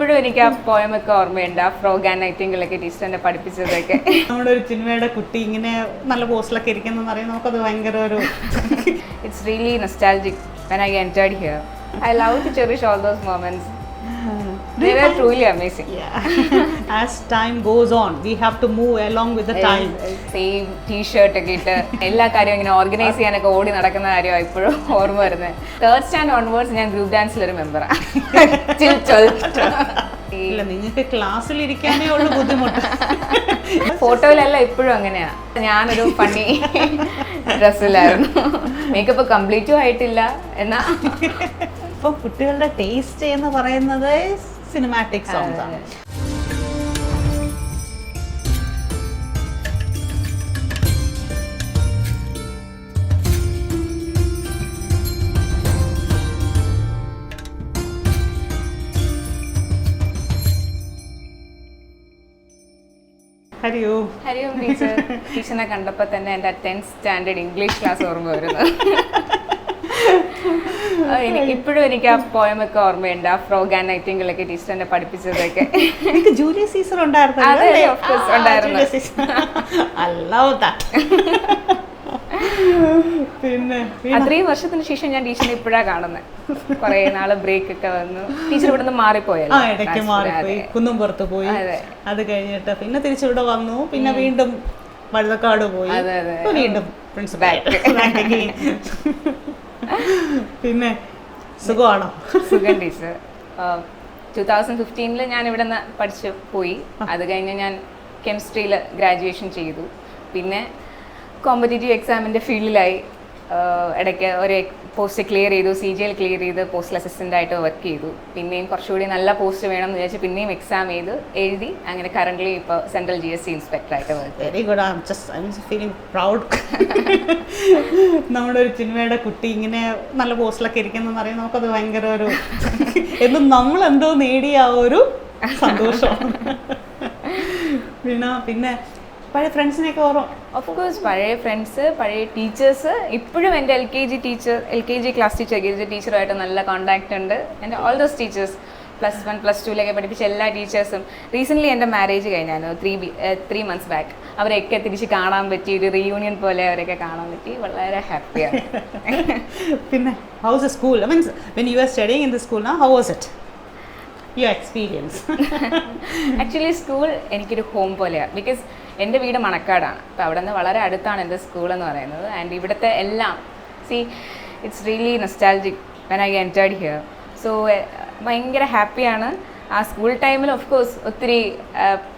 ഇപ്പോഴും എനിക്ക് ആ പോയമൊക്കെ ഓർമ്മയുണ്ട്. ആ ഫ്രോഗ് ആൻഡ് നൈറ്റിംഗിലൊക്കെ ടീച്ചർ എന്നെ പഠിപ്പിച്ചതൊക്കെ. നമ്മുടെ ഒരു ചിന്മയുടെ കുട്ടി ഇങ്ങനെ നല്ല പോസ്റ്റിലൊക്കെ ഇരിക്കുന്നതെന്ന് പറയുന്നത് നമുക്കത് ഭയങ്കര ഒരു It's really nostalgic when I entered here. I love to cherish all those moments. They were truly amazing. Yeah. As time goes on, we have to move along with the time. Same t-shirt ഒക്കെ ഇട്ട് എല്ലാ കാര്യവും ഇങ്ങനെ organise ചെയ്യാനൊക്കെ ഓടി നടക്കുന്ന കാര്യമാണ് ഇപ്പോഴും ഓർമ്മ വരുന്നത്. 3rd സ്റ്റാൻഡ് ഓൺവേർഡ്സ് ഞാൻ ഗ്രൂപ്പ് ഡാൻസിലൊരു മെമ്പറാണ്. ഇല്ല, നിങ്ങൾക്ക് ക്ലാസ്സിൽ ഇരിക്കാനേ ഉള്ളൂ ബുദ്ധിമുട്ട്. ഫോട്ടോയിലെല്ലാം ഇപ്പോഴും അങ്ങനെയാ. ഞാനൊരു ഫണ്ണി ഡ്രസ്സിലായിരുന്നു. മേക്കപ്പ് കംപ്ലീറ്റും ആയിട്ടില്ല എന്നാ. ഇപ്പൊ കുട്ടികളുടെ ടേസ്റ്റ് എന്ന് പറയുന്നത് സിനിമാറ്റിക് സോങ്സ് ആണ്. ഹരിയോ ഹരിയും ടീച്ചറിനെ കണ്ടപ്പോൾ തന്നെ എൻ്റെ 10th സ്റ്റാൻഡേർഡ് ഇംഗ്ലീഷ് ക്ലാസ് ഓർമ്മ വരുന്നത്. ഇപ്പോഴും എനിക്ക് ആ പോയമൊക്കെ ഓർമ്മയുണ്ട്. ആ ഫ്രോഗ് ആൻഡ് നൈറ്റിംഗിലൊക്കെ ടീച്ചർ എന്നെ പഠിപ്പിച്ചതൊക്കെ. എനിക്ക് ജൂലിയസ് സീസർ ഉണ്ടായിരുന്നു. പിന്നെ അത്രയും വർഷത്തിന് ശേഷം ഞാൻ ടീച്ചറിനെ ഇപ്പോഴാണ് കാണുന്നത്. കുറെ നാള് ബ്രേക്ക് ഒക്കെ വന്നു. ടീച്ചർ ഇവിടെ നിന്ന് മാറിപ്പോയല്ലോ. ഇടയ്ക്ക് മാറിപ്പോയി, കുന്നുംപുറത്ത് പോയി. അത് കഴിഞ്ഞിട്ട് പിന്നെ തിരിച്ചിവിടെ വന്നു. പിന്നെ വീണ്ടും വഴുതക്കാട് പോയി. വീണ്ടും പ്രിൻസിപ്പൽ. പിന്നെ സുഖമാണോ? സുഖം ടീച്ചർ. 2015 ഞാൻ ഇവിടെ നിന്ന് പഠിച്ചു പോയി. അത് കഴിഞ്ഞ് ഞാൻ കെമിസ്ട്രിയിൽ ഗ്രാജുവേഷൻ ചെയ്തു. പിന്നെ കോമ്പറ്റേറ്റീവ് എക്സാമിൻ്റെ ഫീൽഡിലായി. ഇടയ്ക്ക് ഒരു പോസ്റ്റ് ക്ലിയർ ചെയ്തു, CGL ക്ലിയർ ചെയ്ത് പോസ്റ്റൽ അസിസ്റ്റൻ്റായിട്ട് വർക്ക് ചെയ്തു. പിന്നെയും കുറച്ചുകൂടി നല്ല പോസ്റ്റ് വേണം എന്ന് വിചാരിച്ച് പിന്നെയും എക്സാം ചെയ്ത് എഴുതി. അങ്ങനെ കറൻ്റ്ലി ഇപ്പോൾ സെൻട്രൽ GST ഇൻസ്പെക്ടറായിട്ട് work. Very good. I am feeling proud. നമ്മുടെ ഒരു ചിന്മയുടെ കുട്ടി ഇങ്ങനെ നല്ല പോസ്റ്റിലൊക്കെ ഇരിക്കുന്നതെന്ന് പറയുന്നത് നമുക്കത് ഭയങ്കര ഒരു എന്നും നമ്മളെന്തോ നേടിയ ആ ഒരു സന്തോഷം. പിന്നെ പഴയ ഫ്രണ്ട്സിനെയൊക്കെ ഓർമ്മ? ഓഫ് കോഴ്സ് പഴയ ഫ്രണ്ട്സ്, പഴയ ടീച്ചേഴ്സ്. ഇപ്പോഴും എൻ്റെ LKG ക്ലാസ് ടീച്ചറുമായിട്ട് നല്ല കോണ്ടാക്റ്റ് ഉണ്ട്. എൻ്റെ ഓൾ ദോസ് ടീച്ചേഴ്സ് +1 +2 പഠിപ്പിച്ച എല്ലാ ടീച്ചേഴ്സും. റീസെൻ്റ്ലി എൻ്റെ മാരേജ് കഴിഞ്ഞായിരുന്നു 3 months ബാക്ക്. അവരെയൊക്കെ തിരിച്ച് കാണാൻ പറ്റി. ഒരു റീയൂണിയൻ പോലെ അവരെയൊക്കെ കാണാൻ പറ്റി. വളരെ ഹാപ്പിയാണ്. പിന്നെ how was the school? I means when you are studying in the school now, how was it your experience? Actually school എനിക്കൊരു ഹോം പോലെയാണ്. ബിക്കോസ് എൻ്റെ വീട് മണക്കാടാണ്. അപ്പോൾ അവിടെ നിന്ന് വളരെ അടുത്താണ് എൻ്റെ സ്കൂൾ എന്ന് പറയുന്നത്. ആൻഡ് ഇവിടുത്തെ എല്ലാം it's really nostalgic when I entered here. So ഭയങ്കര ഹാപ്പിയാണ്. ആ സ്കൂൾ ടൈമിൽ ഓഫ് കോഴ്സ് ഒത്തിരി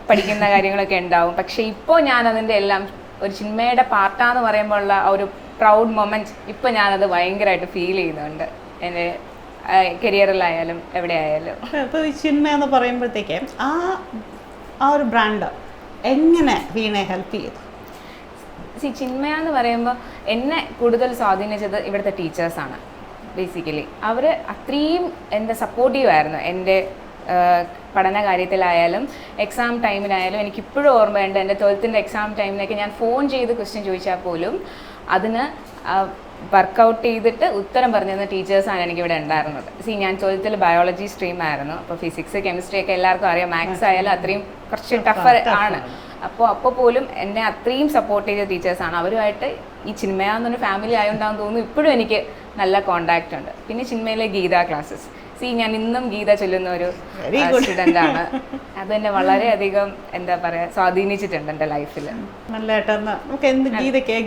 പഠിക്കുന്ന കാര്യങ്ങളൊക്കെ ഉണ്ടാവും. പക്ഷേ ഇപ്പോൾ ഞാൻ അതിൻ്റെ എല്ലാം ഒരു ചിന്മയുടെ പാർട്ടാന്ന് പറയുമ്പോൾ ഉള്ള ആ ഒരു പ്രൗഡ് മൊമെൻറ്റ് ഇപ്പോൾ ഞാനത് ഭയങ്കരമായിട്ട് ഫീൽ ചെയ്യുന്നുണ്ട് എൻ്റെ കരിയറിലായാലും എവിടെ ആയാലും. ഇപ്പോൾ ഈ ചിന്മ എന്ന് പറയുമ്പോഴത്തേക്ക് ആ ഒരു ബ്രാൻഡ് എങ്ങനെ വീണെ ഹെൽപ്പ് ചെയ്തു? ചിന്മയ എന്ന് പറയുമ്പോൾ എന്നെ കൂടുതൽ സ്വാധീനിച്ചത് ഇവിടുത്തെ ടീച്ചേഴ്സാണ്. ബേസിക്കലി അവർ അത്രയും എൻ്റെ സപ്പോർട്ടീവായിരുന്നു. എൻ്റെ പഠന കാര്യത്തിലായാലും എക്സാം ടൈമിലായാലും. എനിക്കിപ്പോഴും ഓർമ്മയുണ്ട് എൻ്റെ 12th എക്സാം ടൈമിലൊക്കെ ഞാൻ ഫോൺ ചെയ്ത് ക്വസ്റ്റ്യൻ ചോദിച്ചാൽ പോലും അതിന് വർക്കൗട്ട് ചെയ്തിട്ട് ഉത്തരം പറഞ്ഞിരുന്ന ടീച്ചേഴ്സാണ് എനിക്കിവിടെ ഉണ്ടായിരുന്നത്. ഞാൻ 12th ബയോളജി സ്ട്രീം ആയിരുന്നു. അപ്പോൾ ഫിസിക്സ് കെമിസ്ട്രി ഒക്കെ എല്ലാവർക്കും അറിയാം. മാത്സ് ആയാലും അത്രയും കുറച്ച് ടഫർ ആണ്. അപ്പോൾ പോലും എന്നെ അത്രയും സപ്പോർട്ട് ചെയ്ത ടീച്ചേഴ്സാണ്. അവരുമായിട്ട് ഈ ചിന്മയ എന്നൊരു ഫാമിലി ആയതുകൊണ്ടാണെന്ന് തോന്നുന്നു ഇപ്പോഴും എനിക്ക് നല്ല കോണ്ടാക്റ്റ് ഉണ്ട്. പിന്നെ ചിന്മയിലെ ഗീത ക്ലാസ്സസ്. ഞാൻ ഇന്നും ഗീത ചൊല്ലുന്ന ഒരു സ്റ്റുഡൻ്റ് ആണ്. അതെന്നെ വളരെയധികം എന്താ പറയുക സ്വാധീനിച്ചിട്ടുണ്ട് എൻ്റെ ലൈഫിൽ. നല്ലതായിട്ടൊന്ന് നമുക്ക് എന്ത്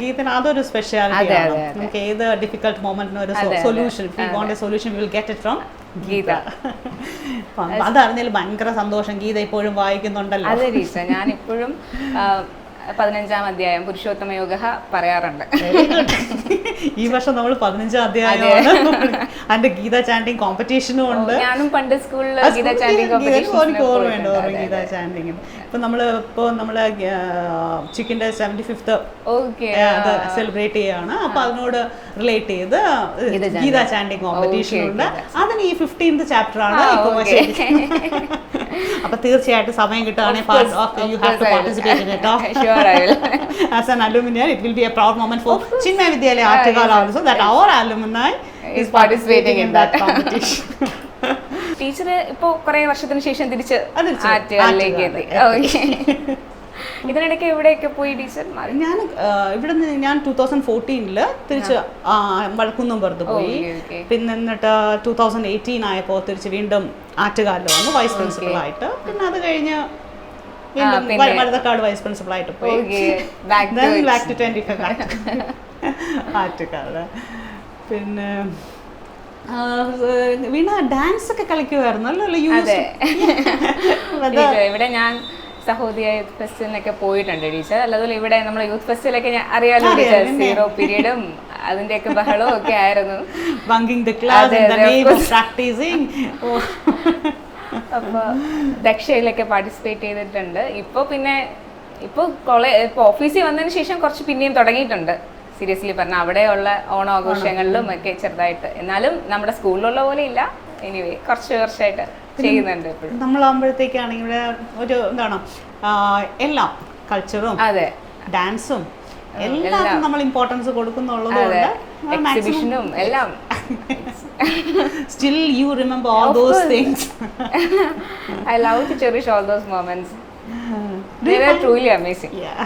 ഗീതന് അതൊരു സ്പെഷ്യാലിറ്റി ആണ്. നമുക്ക് ഏത് ഡിഫിക്കൽട്ട് മൊമെന്റിനും ഒരു solution, if you want a solution you will get it from Gita. അതറിഞ്ഞാൽ ഭയങ്കര സന്തോഷം. ഗീത ഇപ്പോഴും വായിക്കുന്നുണ്ടല്ലോ. അതെ ടീച്ചർ, ഞാനിപ്പോഴും 15ാം അധ്യായം പുരുഷോത്തമ യോഗ പറയാറുണ്ട്. ഈ വർഷം നമ്മൾ 15ാം അധ്യായമാണ്. അതിന്റെ ഗീത ചാൻഡിങ് കോമ്പറ്റീഷനും ഉണ്ട്. ഞാനും പണ്ട് സ്കൂളിൽ ഗീത ചാൻഡിങ് ഗീത ചാൻഡിങ് ഇപ്പൊ നമ്മള് ചിക്കിന്റെ 75th സെലിബ്രേറ്റ് ചെയ്യാണ്. അപ്പൊ അതിനോട് റിലേറ്റ് ചെയ്ത് ഗീത ചാൻഡിങ് കോമ്പറ്റീഷൻ ഉണ്ട്. അതിന് ഈ 15th ചാപ്റ്റർ ആണ്. അപ്പൊ തീർച്ചയായിട്ടും സമയം കിട്ടുകയാണെങ്കിൽ you have to participate in it. Sure, I will. As an alumni, it will be a proud moment for Chinmaya Vidyalaya Artigal also that our alumni is participating in that competition. Teacher ഇപ്പൊ കുറെ വർഷത്തിന് ശേഷം തിരിച്ച് തിരിച്ച് ആറ്റുകാലിലേക്ക് എത്തി. Okay. ഇതിനിടയ്ക്ക് എവിടെയൊക്കെ പോയി ടീച്ചർ? ഞാൻ ഇവിടെ നിന്ന് ഞാൻ 2014 തിരിച്ച് വഴക്കുന്നമ്പുറത്ത് പോയി. പിന്നെ എന്നിട്ട് 2018 ആയപ്പോൾ തിരിച്ച് വീണ്ടും ആറ്റുകാലിൽ വന്നു വൈസ് പ്രിൻസിപ്പളായിട്ട്. പിന്നെ അത് കഴിഞ്ഞ് വഴുതക്കാട് വൈസ് പ്രിൻസിപ്പളായിട്ട് പോയി. Back to 25 Attukad. പിന്നെ വീണ ഡാൻസ് ഒക്കെ കളിക്കുമായിരുന്നു അല്ലേ? ഇവിടെ ഞാൻ സഹോദയ യൂത്ത് ഫെസ്റ്റിവലിനൊക്കെ പോയിട്ടുണ്ട് ടീച്ചർ. അല്ലാതെ ഇവിടെ നമ്മുടെ യൂത്ത് ഫെസ്റ്റിവലൊക്കെ ഞാൻ അറിയാലോ ടീച്ചർ, 0 പീരീഡും അതിന്റെയൊക്കെ ബഹളവും ഒക്കെ ആയിരുന്നു. അപ്പൊ ദക്ഷയിലൊക്കെ പാർട്ടിസിപ്പേറ്റ് ചെയ്തിട്ടുണ്ട്. ഇപ്പൊ ഓഫീസിൽ വന്നതിന് ശേഷം കുറച്ച് പിന്നെയും തുടങ്ങിയിട്ടുണ്ട്. സീരിയസ്ലി പറഞ്ഞാൽ അവിടെയുള്ള ഓണാഘോഷങ്ങളിലും ഒക്കെ ചെറുതായിട്ട്, എന്നാലും നമ്മുടെ സ്കൂളിലുള്ള പോലെ ഇല്ല. എനിവേ കുറച്ച് വർഷമായിട്ട് ചെയ്യുന്നുണ്ട്. നമ്മളാകുമ്പോഴത്തേക്കാണെങ്കിൽ ഇവിടെ ഒരു എന്താണ് എല്ലാം കൾച്ചറും അതെ ഡാൻസും എല്ലാം നമ്മൾ ഇമ്പോർട്ടൻസ് കൊടുക്കുന്നുള്ളതുകൊണ്ട് എക്സിബിഷനും എല്ലാം. Still you remember all those things. I love to cherish all those moments. They were truly amazing. Yeah.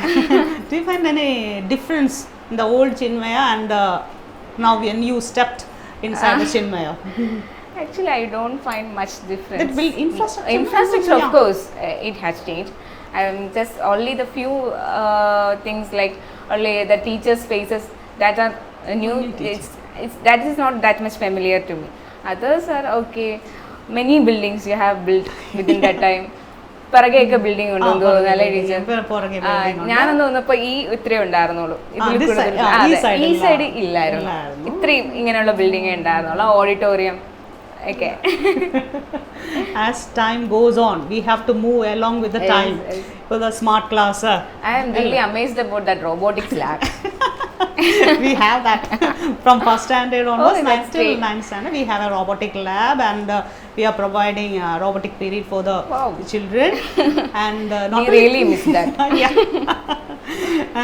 Do you find any difference in the old Chinmaya and now when you stepped inside the Chinmaya? Actually, I don't find much difference. That build infrastructure, of course, it has changed. Just only the few things like only the teachers' faces that are new. That is not that much familiar to me. Others are okay. Many buildings you have built within that time. പിറകെയൊക്കെ building ഉണ്ടെന്ന് തോന്നുന്നു അല്ലേ teacher? ഞാനൊന്ന് വന്നപ്പോ ഇത്രയും ഉണ്ടായിരുന്നുള്ളൂ. ഇതിൽ കൂടുതൽ ഈ സൈഡ് ഇല്ലായിരുന്നു. ഇത്രയും ഇങ്ങനെയുള്ള ബിൽഡിംഗേ ഉണ്ടായിരുന്നുള്ളൂ. ഓഡിറ്റോറിയം ഒക്കെ. As time goes on, we have to move along with the time. For the smart class. I am really amazed about that robotics lab. We have that from first standard onwards, till 9th standard. We have a robotic lab, and we are providing a robotic period for the children. And not really miss that. Yeah.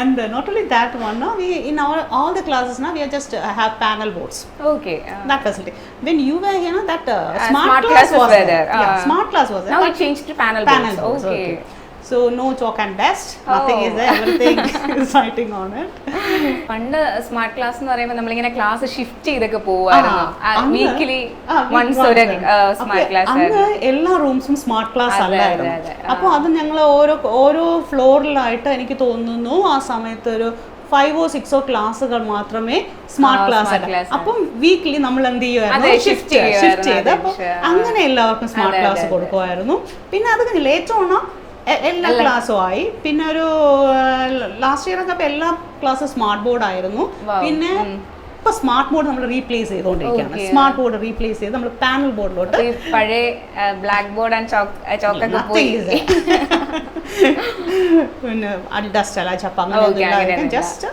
And not only that one, no, we in all the classes now we are just have panel boards. Okay. That facility. When you were here, that smart class was there. Yeah, smart class was there. Now it changed to panel boards. Okay. So no chalk and dust, nothing is there, everything is writing on it. പണ്ട് smart class എന്ന് പറയുമ്പോൾ നമ്മളിങ്ങനെ class shift ചെയ്തൊക്കെ പോവായിരുന്നു. Weekly once ഒരു smart class ആയിരുന്നു. എല്ലാ റൂംസും smart class അല്ലായിരുന്നു. അപ്പോൾ അത് ഞങ്ങൾ ഓരോ ഫ്ലോറിലായിട്ട് എനിക്ക് തോന്നുന്നു ആ സമയത്ത് ഒരു 5 or 6 ക്ലാസ്സുകൾ മാത്രമേ സ്മാർട്ട് ക്ലാസ് ആയിരുന്നു. അപ്പം വീക്കിലി നമ്മൾ എന്ത് ചെയ്യുമായിരുന്നു? ഷിഫ്റ്റ് ചെയ്ത്. അപ്പോൾ അങ്ങനെ എല്ലാവർക്കും സ്മാർട്ട് ക്ലാസ് കൊടുക്കുമായിരുന്നു. പിന്നെ അത് ലേറ്റർ ഓൺ എല്ലാ ക്ലാസ്സും ആയി. പിന്നെ ഒരു ലാസ്റ്റ് ഇയർ ഒക്കെ എല്ലാ ക്ലാസ്സും സ്മാർട്ട് ബോർഡ് ആയിരുന്നു. പിന്നെ ഇപ്പൊ സ്മാർട്ട് ബോർഡ് നമ്മൾ റീപ്ലേസ് ചെയ്തുകൊണ്ടിരിക്കുകയാണ്. സ്മാർട്ട് ബോർഡ് റീപ്ലേസ് ചെയ്ത് നമ്മൾ പാനൽ ബോർഡിലോട്ട് പഴയ ബ്ലാക്ക് ബോർഡ് ആൻഡ് ചോക്കൊക്കെ പിന്നെ ഡസ്റ്റ് അല്ല ചപ്പ അങ്ങനെ ജസ്റ്റ്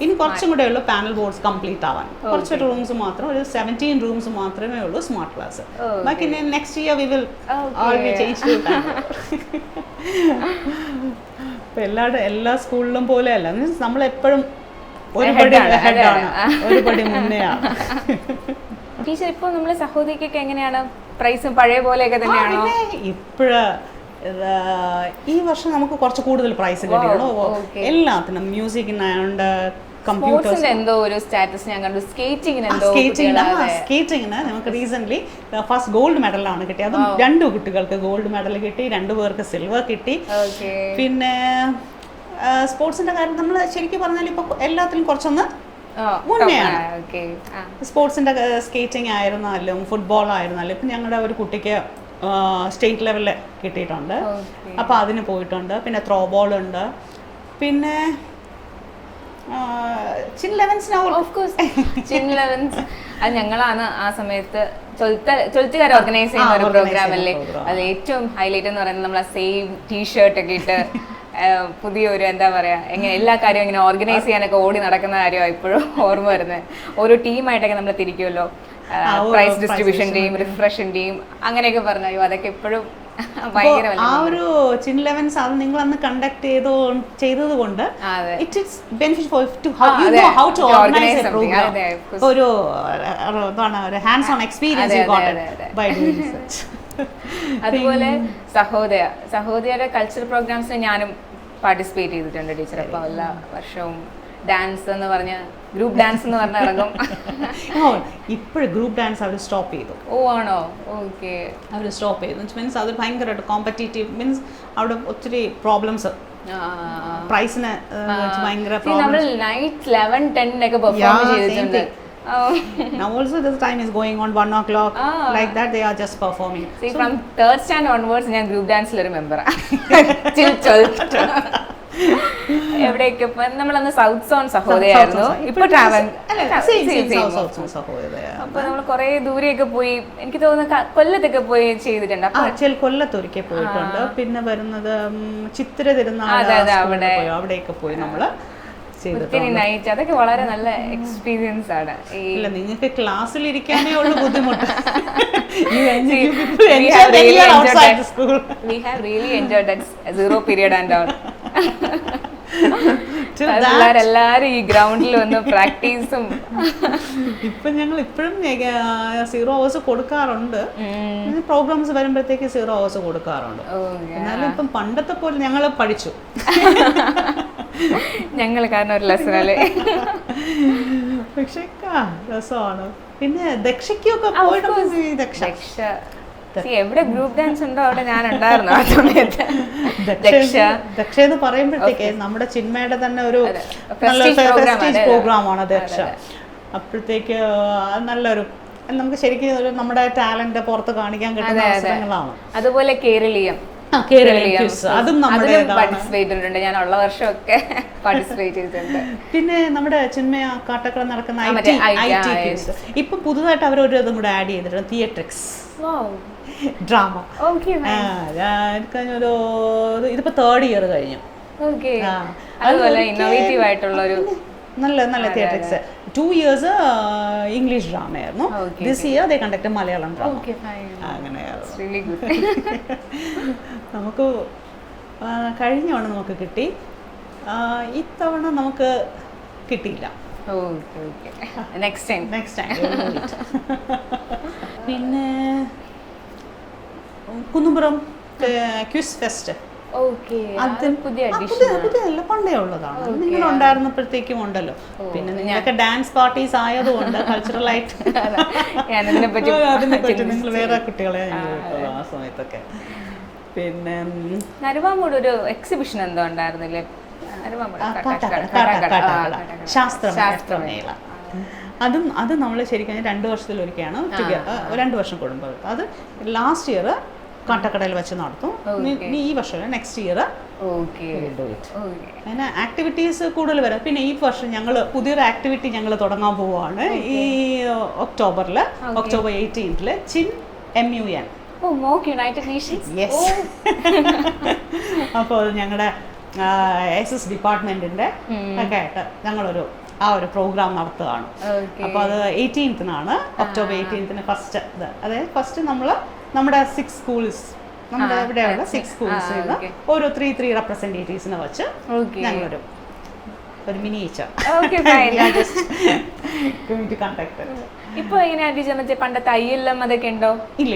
ഇനി കുറച്ചും കൂടെ ഉള്ളൂ പാനൽ ബോർഡ്സ് കംപ്ലീറ്റ് ആവാൻ. കുറച്ച് റൂംസ് മാത്രം, ഒരു 17 റൂംസ് മാത്രമേ ഉള്ളൂ സ്മാർട്ട് ക്ലാസ്. ബാക്കി next year we will change to panel. എല്ലാ സ്കൂളിലും പോലെ അല്ല, മീൻസ് നമ്മൾ എപ്പോഴും ഒരുപടി മുന്നെയാണ്. ടീച്ചർ ഇപ്പോൾ നമ്മൾ സഹോദരിക്കൊക്കെ എങ്ങനെയാണ് പ്രൈസും പഴയ പോലെയൊക്കെ തന്നെയാണോ? ഈ വർഷം നമുക്ക് കുറച്ച് കൂടുതൽ പ്രൈസ് കിട്ടിയോ എല്ലാത്തിനും. മ്യൂസിക്കിനുണ്ട്, കമ്പ്യൂട്ടേഴ്സ് എന്തോ ഒരു സ്റ്റാറ്റസ് ഞാൻ കണ്ടു. സ്കേറ്റിംഗിന് നമുക്ക് റീസെന്റ് ഫസ്റ്റ് ഗോൾഡ് മെഡലാണ് കിട്ടിയത്. അതും 2 കുട്ടികൾക്ക് ഗോൾഡ് മെഡൽ കിട്ടി, 2 പേർക്ക് സിൽവർ കിട്ടി. പിന്നെ സ്പോർട്സിന്റെ കാര്യം നമ്മൾ ശരിക്കും പറഞ്ഞാൽ ഇപ്പൊ എല്ലാത്തിലും കുറച്ചൊന്ന് മുന്നെയാണ്. സ്പോർട്സിന്റെ സ്കേറ്റിംഗ് ആയിരുന്നാലും ഫുട്ബോൾ ആയിരുന്നാലും ഇപ്പം ഞങ്ങളുടെ ഒരു കുട്ടിക്ക് സ്റ്റേറ്റ് ലെവലിൽ കിട്ടിയിട്ടുണ്ട്. അപ്പോൾ അതിന് പോയിട്ടുണ്ട്. പിന്നെ ത്രോ ബോൾ ഉണ്ട്. പിന്നെ ചിൻ ലെവൻസ് അത് ഞങ്ങളാണ് ആ സമയത്ത് ചൊൽത്തുകാർ ഓർഗനൈസ് ചെയ്യുന്ന ഒരു പ്രോഗ്രാം അല്ലേ. അത് ഏറ്റവും ഹൈലൈറ്റ് എന്ന് പറയുന്നത് നമ്മൾ സെയിം ടീഷർട്ട് ഒക്കെ ഇട്ട് പുതിയൊരു എന്താ പറയാ എങ്ങനെ എല്ലാ കാര്യവും ഇങ്ങനെ ഓർഗനൈസ് ചെയ്യാനൊക്കെ ഓടി നടക്കുന്ന കാര്യമാണ് ഇപ്പോഴും ഓർമ്മ വരുന്നത്. ഓരോ ടീമായിട്ടൊക്കെ നമ്മൾ തിരിക്കുമല്ലോ. പ്രൈസ് ഡിസ്ട്രിബ്യൂഷൻ ടീം, റിഫ്രഷൻ ടീം അങ്ങനെയൊക്കെ പറഞ്ഞു. അതൊക്കെ ഇപ്പോഴും ഭയങ്കര ആ ഒരു ചിൻ ലെവൻസ് അത് നിങ്ങൾ അന്ന് കണ്ടക്ട് ചെയ്തത് കൊണ്ട് it is beneficial to how to organise a programme. ഒരു എന്താണ് ഒരു hands on experience you got by doing such. അതുപോലെ സഹോദയയുടെ കൾച്ചറൽ പ്രോഗ്രാംസിന് ഞാനും പാർട്ടിസിപ്പേറ്റ് ചെയ്തിട്ടുണ്ട് ടീച്ചർ. അപ്പോൾ എല്ലാ വർഷവും ഡാൻസ് എന്ന് പറഞ്ഞ ഗ്രൂപ്പ് ഡാൻസ് എന്ന് പറഞ്ഞ ഇറങ്ങും. ഇപ്പോഴും ഗ്രൂപ്പ് ഡാൻസ് അവർ സ്റ്റോപ്പ് ചെയ്തു. ഓ ആണോ? ഓക്കെ. അവർ സ്റ്റോപ്പ് ചെയ്തു മീൻസ് അത് ഭയങ്കരമായിട്ട് കോമ്പറ്റീറ്റീവ് മീൻസ് അവിടെ ഒത്തിരി പ്രോബ്ലംസ് പ്രൈസിന് ഭയങ്കര നമ്മൾ നൈറ്റ് 11-10 ഒക്കെ പെർഫോം ചെയ്തിട്ടുണ്ട്. Now also this time is going on 1 o'clock like that they are just performing. See, from 3rd standard onwards ഞാൻ ഗ്രൂപ്പ് ഡാൻസിൽ ഒരു മെമ്പറാണ്. till 12th. എവിടെയൊക്കെ നമ്മളന്ന് സൗത്ത് സോൺ സഹോദയായിരുന്നു. ഇപ്പൊ ട്രാവൽ അപ്പൊ നമ്മൾ കുറെ ദൂരെയൊക്കെ പോയി. എനിക്ക് തോന്നുന്നു കൊല്ലത്തൊക്കെ പോയി ചെയ്തിട്ടുണ്ട്. കൊല്ലത്തൊരിക്കൽ പോയിട്ടുണ്ട്. പിന്നെ വരുന്നത് ചിത്തിര തിരുനാൾ അവിടെയൊക്കെ പോയി നമ്മള്. അതൊക്കെ വളരെ നല്ല എക്സ്പീരിയൻസ് ആണ്. ഇല്ല, നിങ്ങൾക്ക് ക്ലാസ്സിൽ ഇരിക്കാനേ ഉള്ളു ബുദ്ധിമുട്ട്. We have really enjoyed that 0 period and all. എല്ലാരും ഈ ഗ്രൗണ്ടിൽ വന്ന് പ്രാക്ടീസും. ഇപ്പൊ ഞങ്ങൾ ഇപ്പോഴും 0 hours കൊടുക്കാറുണ്ട്. പ്രോഗ്രാംസ് വരുമ്പോഴത്തേക്ക് 0 hours കൊടുക്കാറുണ്ട്. എന്നാലും ഇപ്പം പണ്ടത്തെ പോലെ ഞങ്ങൾ പഠിച്ചു. ഞങ്ങൾ കാരണം ഒരു ലെസണല്ലേ. പക്ഷേ രസമാണ്. പിന്നെ ദക്ഷയ്ക്കൊക്കെ പോയിട്ട് എവിടെ ഗ്രൂപ്പ് ഡാൻസ് ഉണ്ടോ അവിടെ ഞാൻ ഉണ്ടായിരുന്നു ആ സമയത്ത്. ദക്ഷ എന്ന് പറയുമ്പോഴത്തേക്ക് നമ്മുടെ ചിന്മയുടെ തന്നെ ഒരു പ്രോഗ്രാമാണ് ദക്ഷ. അപ്പോഴത്തേക്ക് നല്ലൊരു നമുക്ക് ശരിക്കും നമ്മുടെ ടാലന്റ് പുറത്ത് കാണിക്കാൻ കിട്ടുന്ന അവസരങ്ങളാണ്. അതുപോലെ കേരളീയം അതും പാർട്ടിസിപ്പേറ്റ് ചെയ്തിട്ടുണ്ട്. ഞാൻ ഉള്ള വർഷമൊക്കെ പാർട്ടിസിപ്പേറ്റ് ചെയ്തിട്ടുണ്ട്. പിന്നെ നമ്മുടെ ചിന്മയ കാട്ടക്കട നടക്കുന്ന ഇപ്പൊ പുതുതായിട്ട് അവർ ഒരു ഇതും കൂടെ ആഡ് ചെയ്തിട്ടുണ്ട്, തിയേട്രിക്സ് ഡ്രാമ. എനിക്കൊരു ഇതിപ്പോ 3rd year കഴിഞ്ഞു. അതുപോലെ ഇന്നോവേറ്റീവ് ആയിട്ടുള്ള ഒരു നല്ല തിയേട്രിക്സ്. 2 years ഇംഗ്ലീഷ് ഡ്രാമ ആയിരുന്നു. This year they conduct Malayalam drama. അങ്ങനെയായിരുന്നു. നമുക്ക് കഴിഞ്ഞോണം നമുക്ക് കിട്ടി, ഇത്തവണ നമുക്ക് കിട്ടിയില്ല. Next time. പിന്നെ കുന്നുംപുറം ക്വിസ് ഫെസ്റ്റ്. പുതിയല്ല, പണ്ടേ ഉള്ളതാണ്. നിങ്ങൾ ഉണ്ടായിരുന്നപ്പോഴത്തേക്കും ഉണ്ടല്ലോ. പിന്നെ നിങ്ങളൊക്കെ ഡാൻസ് പാർട്ടീസ് ആയതുകൊണ്ട് കൾച്ചറൽ ആയിട്ട് അതിനെപ്പറ്റി നിങ്ങൾ വേറെ കുട്ടികളെ ആ സമയത്തൊക്കെ. പിന്നെ നരുവാമൂട് ഒരു എക്സിബിഷൻ എന്തോ ഉണ്ടായിരുന്നില്ലേ? ശാസ്ത്രമേള. അത് നമ്മൾ ശരിക്കും 2 വർഷത്തിലൊരിക്കലാണ്, 2 വർഷം കൂടുമ്പോൾ. അത് ലാസ്റ്റ് ഇയർ കാട്ടക്കടയിൽ വെച്ച് നടത്തും. ഈ വർഷം നെക്സ്റ്റ് ഇയർ അങ്ങനെ ആക്ടിവിറ്റീസ് കൂടുതൽ വരാം. പിന്നെ ഈ വർഷം ഞങ്ങൾ പുതിയൊരു ആക്ടിവിറ്റി ഞങ്ങൾ തുടങ്ങാൻ പോവുകയാണ്. ഈ ഒക്ടോബർ 18 ചിൻ MUN. അപ്പോൾ ഞങ്ങളുടെ SS ഡിപ്പാർട്ട്മെന്റിന്റെ ഒക്കെ ആയിട്ട് ഞങ്ങളൊരു ഒരു പ്രോഗ്രാം നടത്തുകയാണ്. അപ്പോൾ അത് 18th ഒക്ടോബർ 18th ഫസ്റ്റ്. അതായത് ഫസ്റ്റ് നമ്മുടെ 6 സ്കൂൾസ്, നമ്മുടെ ഇവിടെയുള്ള 6 സ്കൂൾസിൽ നിന്ന് ഓരോ 3 റെപ്രസെന്റേറ്റീവ്സിനെ വെച്ച് ഞങ്ങളൊരു മിനിയേച്ചർ കണ്ടക്ട്. ഇപ്പൊ എങ്ങനെ പണ്ടത്തെ ILM അതൊക്കെ ഉണ്ടോ? ഇല്ല,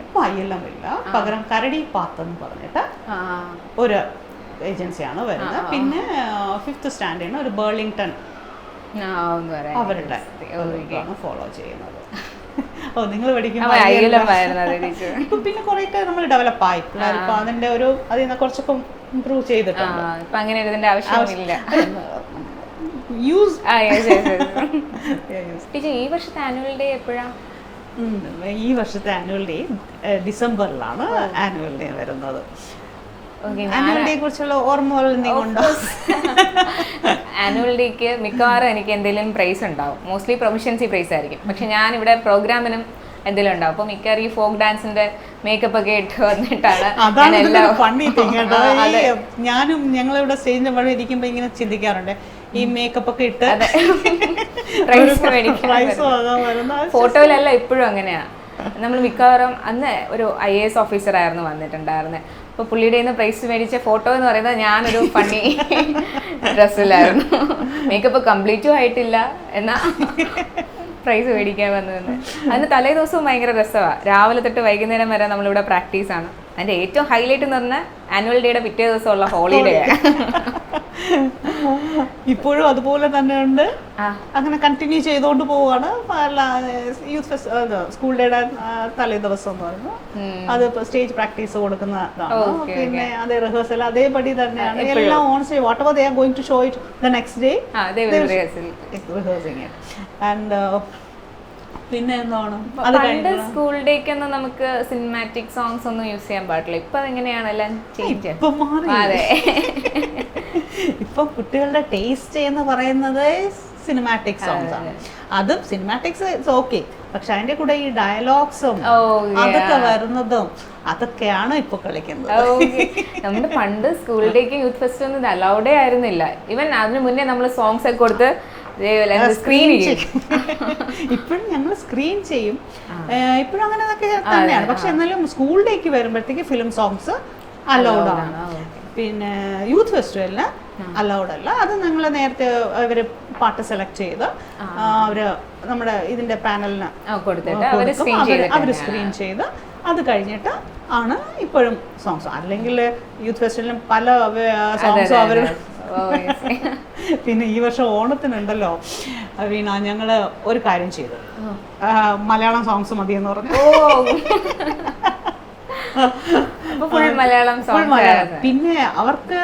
ഇപ്പൊ ILM ഇല്ല. പകരം കരടി പാത്ത് എന്ന് പറഞ്ഞിട്ട് ഒരു ഏജൻസിയാണ് വരുന്നത്. പിന്നെ 5th സ്റ്റാൻഡേർഡിന് ഒരു ബേർലിംഗ്ടൺ അവരുടെ ഫോളോ ചെയ്യുന്നത്. നിങ്ങൾ പഠിക്കുമ്പോൾ പിന്നെ കുറെയൊക്കെ നമ്മൾ ഡെവലപ്പ് ആയി. ഇപ്പൊ അതിന്റെ അതിൽ നിന്ന് കുറച്ചൊക്കെ ഇംപ്രൂവ് ചെയ്തിട്ടുണ്ട്. ഈ വർഷത്തെ ആനുവൽ ഡേ എപ്പോഴാണ്? ഈ വർഷത്തെ ആനുവൽ ഡേ ഡിസംബറിലാണ് ആനുവൽ ഡേ വരുന്നത്. ആനുവൽ ഡേയെ കുറിച്ചുള്ള ഓർമ്മകൾ എന്തെങ്കിലും? ആനുവൽ ഡേക്ക് മിക്കവാറും എനിക്ക് എന്തെങ്കിലും പ്രൈസ് ഉണ്ടാവും. മോസ്റ്റ്ലി പ്രൊഫഷൻസി പ്രൈസ് ആയിരിക്കും. പക്ഷെ ഞാൻ ഇവിടെ പ്രോഗ്രാമിനും എന്തെങ്കിലും ഉണ്ടാവും. അപ്പോൾ മിക്കവാറും ഈ ഫോക്ക് ഡാൻസിന്റെ മേക്കപ്പ് ഒക്കെ ഇട്ട് വന്നിട്ടാണ്. ഞാനും ഞങ്ങളിവിടെ സ്റ്റേജിന്റെ വഴി ഇരിക്കുമ്പോ ഇങ്ങനെ ചിന്തിക്കാറുണ്ട്, ഈ മേക്കപ്പ് ഒക്കെ ഇട്ട് ഫോട്ടോയിലല്ല ഇപ്പോഴും അങ്ങനെയാ. നമ്മൾ മിക്കവാറും അന്ന് ഒരു IAS ഓഫീസറായിരുന്നു വന്നിട്ടുണ്ടായിരുന്നത്. അപ്പോൾ പുള്ളിയുടെ നിന്ന് പ്രൈസ് മേടിച്ച ഫോട്ടോ എന്ന് പറയുന്നത് ഞാനൊരു ഫണ്ണി ഡ്രസ്സിലായിരുന്നു. മേക്കപ്പ് കംപ്ലീറ്റും ആയിട്ടില്ല എന്നാൽ പ്രൈസ് മേടിക്കാൻ വന്നതെന്ന്. അതിന് തലേ ദിവസവും ഭയങ്കര രസമാണ്. രാവിലെ തൊട്ട് വൈകുന്നേരം വരെ നമ്മളിവിടെ പ്രാക്ടീസാണ്. അതിൻ്റെ ഏറ്റവും ഹൈലൈറ്റ് എന്ന് പറഞ്ഞാൽ ആനുവൽ ഡേയുടെ പിറ്റേ ദിവസമുള്ള ഹോളിഡേ. ഇപ്പോഴും അതുപോലെ തന്നെ ഉണ്ട്. അങ്ങനെ കണ്ടിന്യൂ ചെയ്തുകൊണ്ട് പോവുകയാണ്. യൂത്ത് സ്കൂൾ ഡേയുടെ തലേ ദിവസം എന്ന് പറയുമ്പോൾ അത് സ്റ്റേജ് പ്രാക്ടീസ് കൊടുക്കുന്നതാണ്. പിന്നെ അതേ റിഹേഴ്സൽ അതേപടി തന്നെയാണ് എല്ലാം on stage. Whatever they are going to show it the next day rehearsing it. And പിന്നെ എന്താണ് പണ്ട് സ്കൂൾ ഡേക്കൊന്നും നമുക്ക് സിനിമാറ്റിക് സോങ്സ് ഒന്നും യൂസ് ചെയ്യാൻ പാടില്ല. ഇപ്പൊ അതെങ്ങനെയാണ് എല്ലാം ചേഞ്ച്? അതെ, ഇപ്പൊ കുട്ടികളുടെ ടേസ്റ്റ് എന്ന് പറയുന്നത് സിനിമാറ്റിക് സോങ്സ് ആണ്. അതും സിനിമാറ്റിക്സ് ഓക്കെ, പക്ഷെ അതിന്റെ കൂടെ ഈ ഡയലോഗ്സും അതൊക്കെ വരുന്നതും അതൊക്കെയാണ് ഇപ്പൊ കളിക്കുന്നത്. നമ്മുടെ പണ്ട് സ്കൂൾ ഡേക്ക് യൂത്ത് ഫെസ്റ്റ് ഒന്നും അലൗഡേ ആയിരുന്നില്ല. ഈവൻ അതിന് മുന്നേ നമ്മൾ സോങ്സ് ഒക്കെ കൊടുത്ത് സ്ക്രീൻ ചെയ്യും. ഇപ്പോഴും ഞങ്ങൾ സ്ക്രീൻ ചെയ്യും. ഇപ്പോഴും അങ്ങനെ തന്നെയാണ്. പക്ഷെ എന്നാലും സ്കൂൾ ഡേക്ക് വരുമ്പോഴത്തേക്ക് ഫിലിം സോങ്സ് അലൗഡ് ആണ്. പിന്നെ യൂത്ത് ഫെസ്റ്റിവലിന് അലൗഡ് അല്ല. അത് ഞങ്ങൾ നേരത്തെ അവര് പാട്ട് സെലക്ട് ചെയ്ത് അവര് നമ്മുടെ ഇതിന്റെ പാനലിന് അവര് സ്ക്രീൻ ചെയ്ത് അത് കഴിഞ്ഞിട്ട് ആണ് ഇപ്പോഴും സോങ്സ്. അല്ലെങ്കിൽ യൂത്ത് ഫെസ്റ്റിവലിന് പല സോങ്സും അവര്. പിന്നെ ഈ വർഷം ഓണത്തിനുണ്ടല്ലോ വീണ, ഞങ്ങള് ഒരു കാര്യം ചെയ്തു. മലയാളം സോങ്സ് മതി എന്ന് പറഞ്ഞു. പിന്നെ അവർക്ക്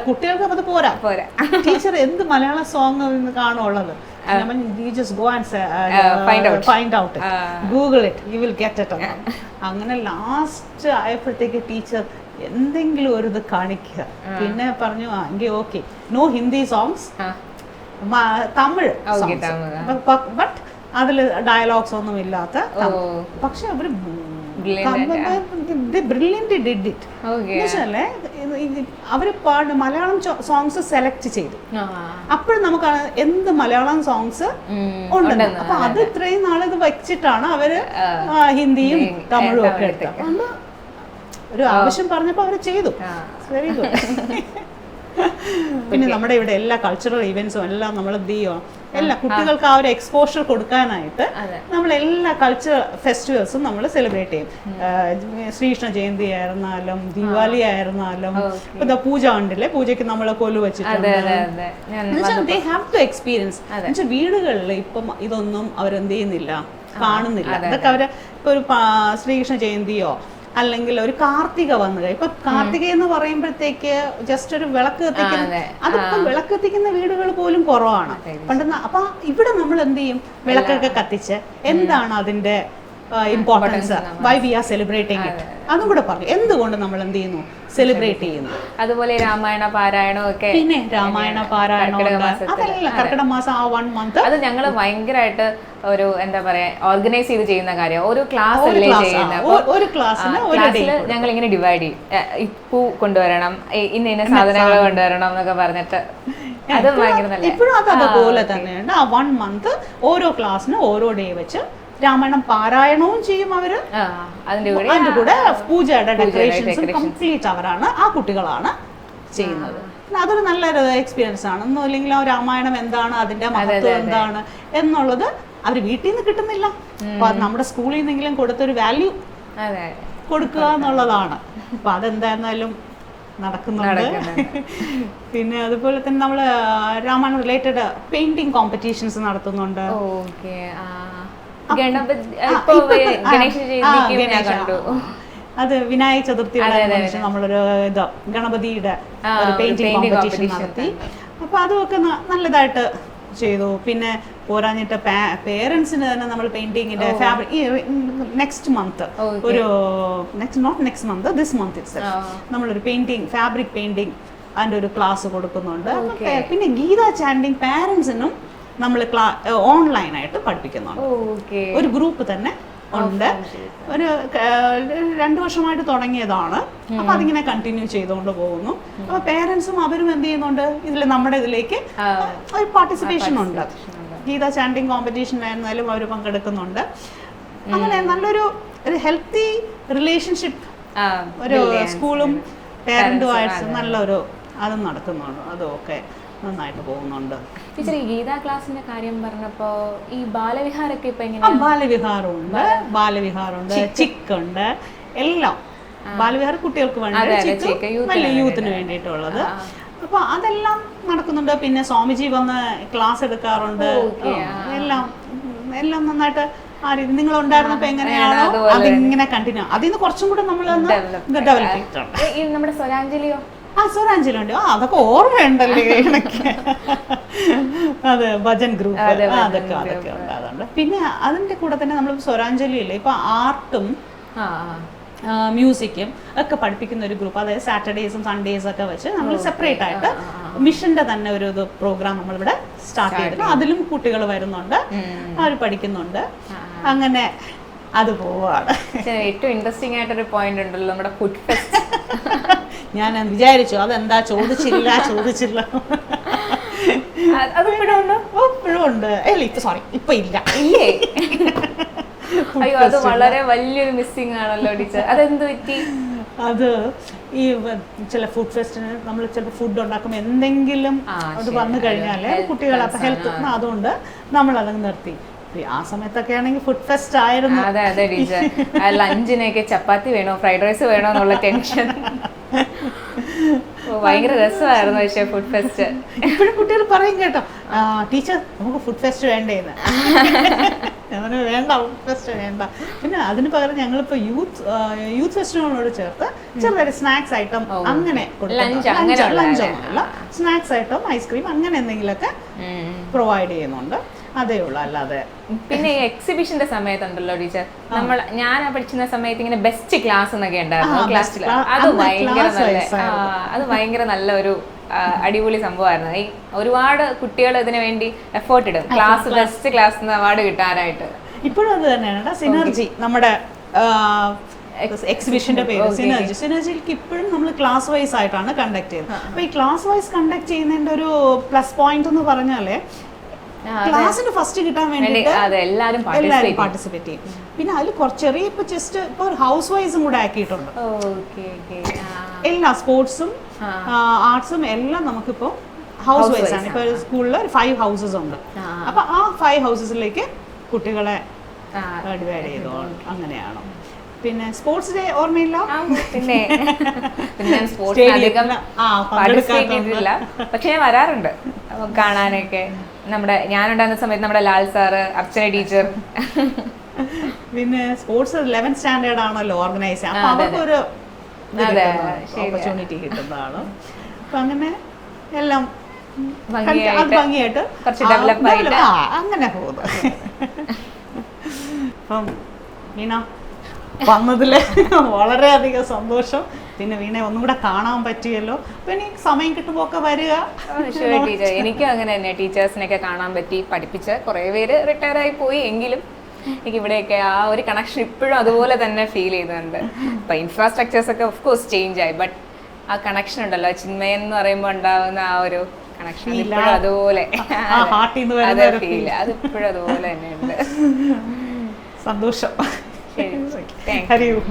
കുട്ടികൾക്ക് അത് പോരാ. ടീച്ചർ എന്ത് മലയാളം സോങ് കാണുള്ളത്, find out, Google it, you will get it. അങ്ങനെ ലാസ്റ്റ് ആയപ്പോഴത്തേക്ക് ടീച്ചർ എന്തെങ്കിലും ഒരു ഇത് കാണിക്കുക. പിന്നെ പറഞ്ഞു എങ്കിൽ okay, no Hindi songs, Tamil, but അതിൽ ഡയലോഗ്സ് ഒന്നും ഇല്ലാത്ത. പക്ഷെ അവര് അവര് മലയാളം സോങ്സ് സെലക്ട് ചെയ്തു. അപ്പോഴും നമുക്ക് എന്ത് മലയാളം സോങ്സ് ഉണ്ടെന്ന്. അപ്പൊ അത് ഇത്രയും നാളിത് വെച്ചിട്ടാണ് അവര് ഹിന്ദിയും തമിഴും ഒക്കെ എടുത്തത്. ഒരു ആവശ്യം പറഞ്ഞപ്പോ അവര് ചെയ്തു. Very good. പിന്നെ നമ്മുടെ ഇവിടെ എല്ലാ കൾച്ചറൽ ഇവന്റ്സും എല്ലാം നമ്മൾ എന്ത് ചെയ്യുക, എല്ലാ കുട്ടികൾക്ക് ആ ഒരു എക്സ്പോഷർ കൊടുക്കാനായിട്ട് നമ്മൾ എല്ലാ കൾച്ചർ ഫെസ്റ്റിവൽസും നമ്മൾ സെലിബ്രേറ്റ് ചെയ്യും. ശ്രീകൃഷ്ണ ജയന്തി ആയിരുന്നാലും ദിവാലി ആയിരുന്നാലും ഇപ്പൊ പൂജ ഉണ്ടല്ലേ, പൂജയ്ക്ക് നമ്മൾ കൊലു വെച്ചിട്ടുണ്ട്. They have to experience. എന്നുവെച്ചാൽ വീടുകളിൽ ഇപ്പം ഇതൊന്നും അവരെന്ത് ചെയ്യുന്നില്ല, കാണുന്നില്ല. അതൊക്കെ അവര് ഇപ്പൊ ഒരു ശ്രീകൃഷ്ണ ജയന്തിയോ അല്ലെങ്കിൽ ഒരു കാർത്തിക വന്നു. ഇപ്പൊ കാർത്തിക എന്ന് പറയുമ്പോഴത്തേക്ക് ജസ്റ്റ് ഒരു വിളക്ക് കത്തിക്കുന്ന, അതിപ്പോ വിളക്ക് കത്തിക്കുന്ന വീടുകൾ പോലും കുറവാണ് പണ്ട്. അപ്പൊ ഇവിടെ നമ്മൾ എന്ത് ചെയ്യും, വിളക്കൊക്കെ കത്തിച്ച് എന്താണ് അതിന്റെ importance, why we are celebrating it, അതും കൂടെ പറഞ്ഞു. എന്തുകൊണ്ട് നമ്മൾ എന്ത് ചെയ്യുന്നു, സെലിബ്രേറ്റ് ചെയ്യുന്നു. അതുപോലെ രാമായണ പാരായണം ഒക്കെ. പിന്നെ രാമായണ പാരായണം അതെല്ലാം കർക്കിടക മാസം ആ 1 month അത് ഞങ്ങൾ ഭയങ്കരമായിട്ട് ഒരു എന്താ പറയാ ഓർഗനൈസ് ചെയ്ത് ചെയ്യുന്ന കാര്യം. ഒരു ക്ലാസ് അല്ലേ ചെയ്യുന്നത്. ഒരു ക്ലാസ്സിൽ ഞങ്ങൾ ഇങ്ങനെ ഡിവൈഡ് ചെയ്യും. പൂ കൊണ്ടുവരണം, ഇന്ന സാധനങ്ങൾ കൊണ്ടുവരണം എന്നൊക്കെ പറഞ്ഞിട്ട്. അത് ഭയങ്കര നല്ല. ഇപ്പോഴും അത് അതുപോലെ തന്നെയുണ്ട്. ആ 1 month ഓരോ ക്ലാസ്സിന് ഓരോ ഡേ വെച്ച് രാമായണം പാരായണവും ചെയ്യും അവര്. അതിന്റെ കൂടെ പൂജയുടെ ഡെക്കറേഷൻസും കംപ്ലീറ്റ് അവരാണ്, ആ കുട്ടികളാണ് ചെയ്യുന്നത്. അതൊരു നല്ലൊരു എക്സ്പീരിയൻസ് ആണ്. ഒന്നും ഇല്ലെങ്കിൽ ആ രാമായണം എന്താണ്, അതിന്റെ മഹത്വം എന്താണ് എന്നുള്ളത് അവര് വീട്ടിൽ നിന്ന് കിട്ടുന്നില്ല. അപ്പൊ നമ്മുടെ സ്കൂളിൽ നിന്നെങ്കിലും കൊടുത്തൊരു വാല്യൂ കൊടുക്കുക എന്നുള്ളതാണ്. അപ്പൊ അതെന്തായിരുന്നാലും നടക്കുന്നുണ്ട്. പിന്നെ അതുപോലെ തന്നെ നമ്മള് രാമായണം റിലേറ്റഡ് പെയിന്റിംഗ് കോമ്പറ്റീഷൻസ് നടത്തുന്നുണ്ട്. അത് വിനായക ചതുർത്ഥിയുടെ നമ്മളൊരു ഇത് ഗണപതിയുടെ ഒരു പെയിന്റിംഗ് കോമ്പറ്റീഷൻ നടത്തി. അപ്പൊ അതുമൊക്കെ നല്ലതായിട്ട് ചെയ്തു. പിന്നെ പോരാഞ്ഞിട്ട് പേരൻസിന് തന്നെ നമ്മൾ പെയിന്റിങ്ങിന്റെ ഫാബ്രിക് നെക്സ്റ്റ് മന്ത് ഒരു നെക്സ്റ്റ് മന്ത് ദിസ് മന്ത് നമ്മളൊരു പെയിന്റിങ് ഫാബ്രിക് പെയിന്റിങ് അതിന്റെ ഒരു ക്ലാസ് കൊടുക്കുന്നുണ്ട്. പിന്നെ ഗീത ചാൻഡിങ് പാരന്റ്സിനും നമ്മൾ ഓൺലൈനായിട്ട് പഠിപ്പിക്കുന്നുണ്ട്. ഒരു ഗ്രൂപ്പ് തന്നെ ഉണ്ട്. ഒരു 2 വർഷമായിട്ട് തുടങ്ങിയതാണ്. അപ്പൊ അതിങ്ങനെ കണ്ടിന്യൂ ചെയ്തുകൊണ്ട് പോകുന്നു. അപ്പൊ പേരൻസും അവരും എന്ത് ചെയ്യുന്നുണ്ട്, ഇതിൽ നമ്മുടെ ഇതിലേക്ക് ഒരു പാർട്ടിസിപ്പേഷൻ ഉണ്ട്. ഗീത ചാൻഡിങ് കോമ്പറ്റീഷൻ ആയിരുന്നാലും അവർ പങ്കെടുക്കുന്നുണ്ട്. അങ്ങനെ നല്ലൊരു ഹെൽത്തി റിലേഷൻഷിപ്പ് ഒരു സ്കൂളും പേരന്റുമായിട്ട് നല്ലൊരു അതും നടക്കുന്നുണ്ട്. അതുമൊക്കെ നന്നായിട്ട് പോകുന്നുണ്ട്. ടീച്ചർ ഈ ഗീതാ ക്ലാസിന്റെ കാര്യം പറഞ്ഞപ്പോ ഈ ബാലവിഹാരൊക്കെ ഇപ്പൊ എങ്ങനെയാ? ബാലവിഹാറുണ്ട്, ചിക്കുണ്ട്, എല്ലാം. ബാലവിഹാർ കുട്ടികൾക്ക് വേണ്ടി, വലിയ യൂത്തിന് വേണ്ടിയിട്ടുള്ളത്. അപ്പൊ അതെല്ലാം നടക്കുന്നുണ്ട്. പിന്നെ സ്വാമിജി വന്ന് ക്ലാസ് എടുക്കാറുണ്ട്. എല്ലാം എല്ലാം നന്നായിട്ട് ആ രീതി നിങ്ങൾ ഉണ്ടായിരുന്നപ്പോ എങ്ങനെയാണോ അതിങ്ങനെ കണ്ടിന്യൂ, അതിന്ന് കുറച്ചും കൂടെ നമ്മളൊന്ന് ഡെവലപ്പ് ചെയ്തിട്ടുണ്ട്. നമ്മുടെ സ്വരാഞ്ജലിയോ? സ്വരാഞ്ജലി ഉണ്ട്. അതൊക്കെ ഓർമ്മയുണ്ടല്ലേ എനിക്ക്. അതെ, ഭജൻ ഗ്രൂപ്പ് അതൊക്കെ ഉണ്ട്, അതുണ്ട്. പിന്നെ അതിന്റെ കൂടെ തന്നെ നമ്മൾ സ്വരാഞ്ജലിയില്ലേ ഇപ്പൊ ആർട്ടും മ്യൂസിക്കും ഒക്കെ പഠിപ്പിക്കുന്ന ഒരു ഗ്രൂപ്പ്. അതായത് സാറ്റർഡേസും സൺഡേസും ഒക്കെ വെച്ച് നമ്മൾ സെപ്പറേറ്റ് ആയിട്ട് മിഷന്റെ തന്നെ ഒരു പ്രോഗ്രാം നമ്മളിവിടെ സ്റ്റാർട്ട് ചെയ്തിട്ട് അതിലും കുട്ടികൾ വരുന്നുണ്ട്, അവർ പഠിക്കുന്നുണ്ട്. അങ്ങനെ അത് പോവാണ്. ഏറ്റവും ഇൻട്രസ്റ്റിംഗ് ആയിട്ടൊരു പോയിന്റ് ഉണ്ടല്ലോ നമ്മുടെ ഫുഡ് ഫെസ്റ്റ്. ഞാൻ വിചാരിച്ചു അതെന്താ ചോദിച്ചില്ല. ഇപ്പോഴും ഉണ്ട്. സോറി, ഇപ്പൊ ഇല്ല. അയ്യോ, അത് വളരെ വലിയൊരു മിസ്സിംഗ് ആണല്ലോ ടീച്ചർ. അതെന്ത് പറ്റി? അത് ഈ ചില ഫുഡ് ഫെസ്റ്റിന് നമ്മൾ ചിലപ്പോൾ ഫുഡ് ഉണ്ടാക്കുമ്പോൾ എന്തെങ്കിലും അത് വന്നു കഴിഞ്ഞാൽ കുട്ടികൾ അപ്പം ഹെൽത്ത്, അതുകൊണ്ട് നമ്മളത് നിർത്തി. ആ സമയത്തൊക്കെ ആണെങ്കിൽ ഫുഡ് ഫെസ്റ്റ് ആയിരുന്നു. അതെ അതെ ടീച്ചർ, ലഞ്ചിനൊക്കെ ചപ്പാത്തി വേണോ ഫ്രൈഡ് റൈസ് വേണോ എന്നുള്ള ടെൻഷൻ. ഭയങ്കര രസമായിരുന്നു പക്ഷേ ഫുഡ് ഫെസ്റ്റ്. ഇപ്പോഴും കുട്ടികൾ പറയും കേട്ടോ, ടീച്ചർ നമുക്ക് ഫുഡ് ഫെസ്റ്റ് വേണ്ടേന്ന്. അങ്ങനെ വേണ്ട, ഫുഡ് ഫെസ്റ്റ് വേണ്ട. പിന്നെ അതിന് പകരം ഞങ്ങളിപ്പോ യൂത്ത് ഫെസ്റ്റിവലിനോട് ചേർത്ത് ചെറുതായിട്ട് സ്നാക്സ് ഐറ്റം അങ്ങനെ ലഞ്ചൊന്നുമില്ല, സ്നാക്സ് ഐറ്റം, ഐസ്ക്രീം അങ്ങനെ എന്തെങ്കിലുമൊക്കെ പ്രൊവൈഡ് ചെയ്യുന്നുണ്ട്. അതേ ഉള്ളൂ, അല്ലാതെ. പിന്നെ ഈ എക്സിബിഷന്റെ സമയത്തുണ്ടല്ലോ ടീച്ചർ, ഞാൻ പഠിച്ചിരുന്ന സമയത്ത് ഇങ്ങനെ ബെസ്റ്റ് ക്ലാസ് എന്നൊക്കെ ഉണ്ടായിരുന്നു ക്ലാസ്സിൽ. അത് ഭയങ്കര നല്ല ഒരു അടിപൊളി സംഭവമായിരുന്നു. ഈ ഒരുപാട് കുട്ടികൾ ഇതിനു വേണ്ടി എഫേർട്ട് ഇടും ക്ലാസ് ബെസ്റ്റ് ക്ലാസ് അവാർഡ് കിട്ടാനായിട്ട്. ഇപ്പോഴും അത് തന്നെയാണ് സിനർജി, നമ്മുടെ എക്സിബിഷന്റെ പേര് സിനർജി. സിനർജിക്ക് ഇപ്പോഴും നമ്മൾ ക്ലാസ് വൈസ് ആയിട്ടാണ് കണ്ടക്ട് ചെയ്യുന്നത്. അപ്പൊ ഈ ക്ലാസ് വൈസ് കണ്ടക്ട് ചെയ്യുന്നതിന്റെ ഒരു പ്ലസ് പോയിന്റ് എന്ന് പറഞ്ഞാല് ക്ലാസ്സിന് ഫസ്റ്റ് കിട്ടാൻ വേണ്ടിയിട്ട് എല്ലാവരും പാർട്ടിസിപ്പേറ്റ് ചെയ്യും. പിന്നെ അതിൽ ചെറിയ ഇപ്പൊ ജസ്റ്റ് ഇപ്പൊ ഹൗസ് വൈസും കൂടെ ആക്കിയിട്ടുണ്ട്. എല്ലാ സ്പോർട്സും ആർട്സും എല്ലാം നമുക്കിപ്പോ ഹൗസ് വൈസ് ആണ്. ഇപ്പൊ സ്കൂളിൽ 5 ഹൗസസ് ഉണ്ട്. അപ്പൊ ആ 5 ഹൗസസിലേക്ക് കുട്ടികളെ ഡിവൈഡ് ചെയ്തോ, അങ്ങനെയാണ്. പിന്നെ സ്പോർട്സ് ഡേ ഓർമ്മയില്ല? പിന്നെ പക്ഷെ ഞാൻ വരാറുണ്ട് കാണാനൊക്കെ. ഞാനുണ്ടാകുന്ന സമയത്ത് നമ്മുടെ ലാൽ സാറ്, അർച്ചന ടീച്ചർ. പിന്നെ സ്പോർട്സ് 11th സ്റ്റാൻഡേർഡ് ആണല്ലോ ഓർഗനൈസ് ചെയ്യാൻ. അപ്പൊ അവർക്കൊരു ഓപ്പർച്യൂണിറ്റി കിട്ടുന്നതാണ്. അപ്പൊ അങ്ങനെ എല്ലാം ഭംഗിയായിട്ട് അങ്ങനെ പോകുന്നു. അപ്പം വീണ വന്നതിൽ വളരെയധികം സന്തോഷം. പിന്നെ വീണെ ഒന്നും കൂടെ കാണാൻ പറ്റിയല്ലോ. അപ്പൊ ഇനി സമയം കിട്ടുമ്പോ ഒക്കെ വരിക. ടീച്ചർ, എനിക്കും അങ്ങനെ തന്നെ ടീച്ചേഴ്സിനെയൊക്കെ കാണാൻ പറ്റി. പഠിപ്പിച്ച് കുറേ പേര് റിട്ടയർ ആയി പോയി, എങ്കിലും എനിക്ക് ഇവിടെയൊക്കെ ആ ഒരു കണക്ഷൻ ഇപ്പോഴും അതുപോലെ തന്നെ ഫീൽ ചെയ്യുന്നുണ്ട്. ഇപ്പൊ ഇൻഫ്രാസ്ട്രക്ചേഴ്സ് ഒക്കെ ഓഫ് കോഴ്സ് ചേഞ്ച് ആയി, ബട്ട് ആ കണക്ഷൻ ഉണ്ടല്ലോ, ചിന്മയൻ എന്ന് പറയുമ്പോൾ ഉണ്ടാവുന്ന ആ ഒരു കണക്ഷൻ ഇപ്പോഴും അതുപോലെ ഫീൽ, അത് ഇപ്പോഴും അതുപോലെ തന്നെ ഉണ്ട്. സന്തോഷം. ശരി, ഹരി ഓം.